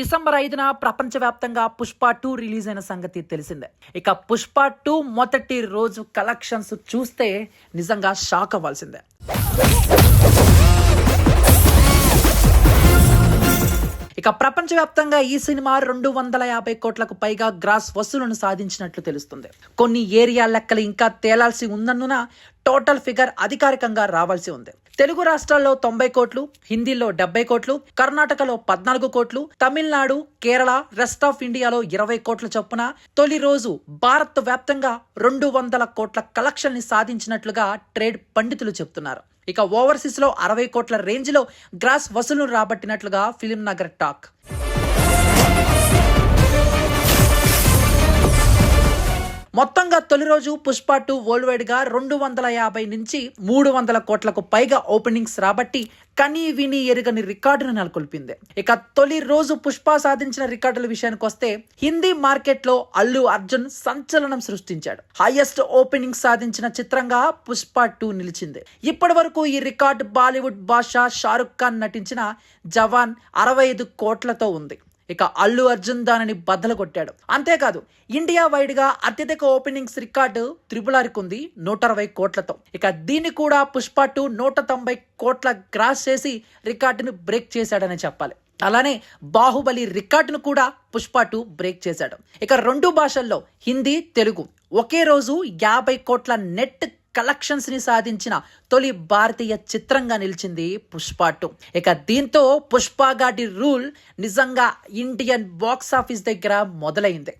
December 5న ప్రపంచవ్యాప్తంగా Pushpa 2 release అయిన సంగతి తెలిసిందే. ఇక పుష్ప 2 మొదటి రోజు కలెక్షన్స్ చూస్తే నిజంగా షాక్ అవ్వాల్సిందే. ఇక ప్రపంచవ్యాప్తంగా ఈ సినిమా 250 కోట్లకు పైగా గ్రాస్ వసూలును సాధించినట్లు తెలుస్తుంది. కొన్ని ఏరియా లెక్కలు ఇంకా తేలాల్సి ఉందన్నున టోటల్ ఫిగర్ అధికారికంగా రావాల్సి ఉంది. తెలుగు రాష్ట్రాల్లో 90 కోట్లు, హిందీలో 70 కోట్లు, కర్ణాటకలో 14 కోట్లు, తమిళనాడు, కేరళ, రెస్ట్ ఆఫ్ ఇండియాలో 20 కోట్ల చొప్పున తొలి రోజు భారత్ వ్యాప్తంగా 200 కోట్ల కలెక్షన్ ని సాధించినట్లుగా ట్రేడ్ పండితులు చెప్తున్నారు. ఇక ఓవర్సీస్ లో 60 కోట్ల రేంజ్ లో గ్రాస్ వసూలు రాబట్టినట్లుగా ఫిలిం నగర్ టాక్. మొత్తంగా తొలి రోజు పుష్ప 2 వరల్డ్ వైడ్ గా 250 నుంచి 300 కోట్లకు పైగా ఓపెనింగ్స్ రాబట్టి కనీ విని ఎరుగని రికార్డును నెలకొల్పింది. ఇక తొలి రోజు పుష్ప సాధించిన రికార్డుల విషయానికి వస్తే హిందీ మార్కెట్ లో అల్లు అర్జున్ సంచలనం సృష్టించాడు. హైయెస్ట్ ఓపెనింగ్ సాధించిన చిత్రంగా పుష్ప 2 నిలిచింది. ఇప్పటి వరకు ఈ రికార్డు బాలీవుడ్ బాద్షా షారుఖ్ ఖాన్ నటించిన జవాన్ 65 కోట్లతో ఉంది. ఇక అల్లు అర్జున్ దానిని బద్దలు కొట్టాడు. అంతేకాదు ఇండియా వైడ్ గా అత్యధిక ఓపెనింగ్స్ రికార్డు త్రిబుల్ ఉంది 160 కోట్లతో. ఇక దీన్ని కూడా పుష్ప 2 190 కోట్ల గ్రాస్ చేసి రికార్డును బ్రేక్ చేశాడని చెప్పాలి. అలానే బాహుబలి రికార్డును కూడా పుష్ప 2 బ్రేక్ చేశాడు. ఇక 2 భాషల్లో హిందీ, తెలుగు ఒకే రోజు 50 కోట్ల నెట్ కలెక్షన్స్ ని సాధించిన తొలి భారతీయ చిత్రంగా నిలిచింది పుష్ప 2. ఇక దీంతో పుష్ప గాడి రూల్ నిజంగా ఇండియన్ బాక్స్ ఆఫీస్ దగ్గర మొదలైంది.